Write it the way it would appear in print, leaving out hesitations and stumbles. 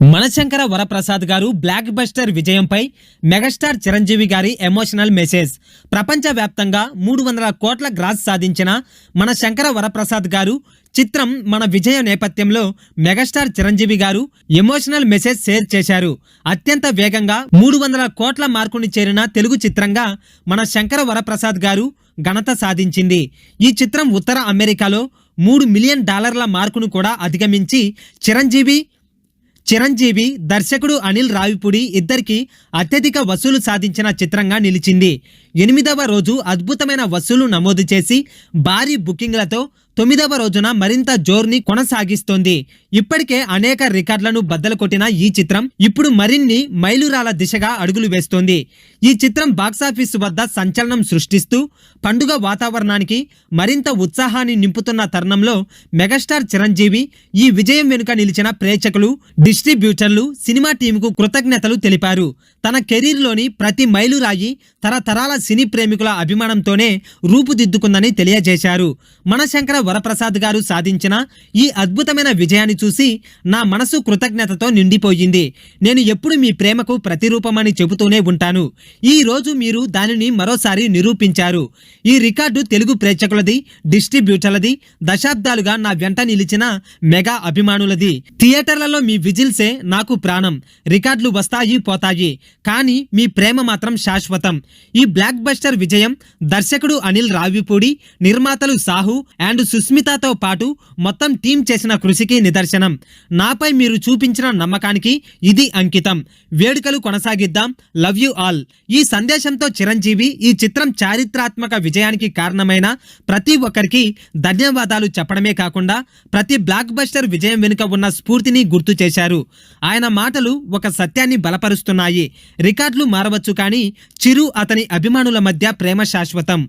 మనశంకర వరప్రసాద్ గారు block buster విజయంపై megastar Chiranjeevi గారి emotional message. ప్రపంచవ్యాప్తంగా 300 కోట్ల గ్రాస్ సాధించిన మన శంకర వరప్రసాద్ గారు చిత్రం మన విజయ నేపథ్యంలో మెగాస్టార్ చిరంజీవి గారు ఎమోషనల్ మెసేజ్ షేర్ చేశారు. అత్యంత వేగంగా 300 కోట్ల మార్కుని చేరిన తెలుగు చిత్రంగా మన శంకర వరప్రసాద్ గారు ఘనత సాధించింది. ఈ చిత్రం ఉత్తర అమెరికాలో $3 మిలియన్ మార్కును కూడా అధిగమించి చిరంజీవి దర్శకుడు అనిల్ రావిపూడి ఇద్దరికి అత్యధిక వసూలు సాధించిన చిత్రంగా నిలిచింది. 8వ రోజు అద్భుతమైన వసూలు నమోదు చేసి భారీ బుకింగ్లతో 9వ రోజున మరింత జోర్ని కొనసాగిస్తోంది. ఇప్పటికే అనేక రికార్డులను బద్దలు కొట్టిన ఈ చిత్రం ఇప్పుడు మరిన్ని మైలురాల దిశగా అడుగులు వేస్తోంది. ఈ చిత్రం బాక్సాఫీసు వద్ద సంచలనం సృష్టిస్తూ పండుగ వాతావరణానికి మరింత ఉత్సాహాన్ని నింపుతున్న తరుణంలో మెగాస్టార్ చిరంజీవి ఈ విజయం వెనుక నిలిచిన ప్రేక్షకులు, డిస్ట్రిబ్యూటర్లు, సినిమా టీంకు కృతజ్ఞతలు తెలిపారు. తన కెరీర్లోని ప్రతి మైలురాయి తరతరాల సినీ ప్రేమికుల అభిమానంతోనే రూపుదిద్దుకుందని తెలియజేశారు. మనశంకర వరప్రసాద్ గారు సాధించిన ఈ అద్భుతమైన విజయాన్ని చూసి నా మనసు కృతజ్ఞతతో నిండిపోయింది. నేను ఎప్పుడు మీ ప్రేమకు ప్రతిరూపమని చెబుతూనే ఉంటాను. ఈ రోజు మీరు దానిని మరోసారి నిరూపించారు. ఈ రికార్డు తెలుగు ప్రేక్షకులది, డిస్ట్రిబ్యూటర్లది, దశాబ్దాలుగా నా వెంట నిలిచిన మెగా అభిమానులది. థియేటర్లలో మీ విజిల్సే నాకు ప్రాణం. రికార్డులు వస్తాయి పోతాయి, కానీ మీ ప్రేమ మాత్రం శాశ్వతం. ఈ బ్లాక్ బస్టర్ విజయం దర్శకుడు అనిల్ రావిపూడి, నిర్మాతలు సాహు అండ్ సుస్మితతో పాటు మొత్తం టీం చేసిన కృషికి నిదర్శనం. నాపై మీరు చూపించిన నమ్మకానికి ఇది అంకితం. వేడుకలు కొనసాగిద్దాం. Love you all. ఈ సందేశంతో చిరంజీవి ఈ చిత్రం చారిత్రాత్మక విజయానికి కారణమైన ప్రతి ఒక్కరికి ధన్యవాదాలు చెప్పడమే కాకుండా ప్రతి బ్లాక్ బస్టర్ విజయం వెనుక ఉన్న స్ఫూర్తిని గుర్తు చేశారు. ఆయన మాటలు ఒక సత్యాన్ని బలపరుస్తున్నాయి. రికార్డులు మారవచ్చు, కానీ చిరు అతని అభిమానుల మధ్య ప్రేమ శాశ్వతం.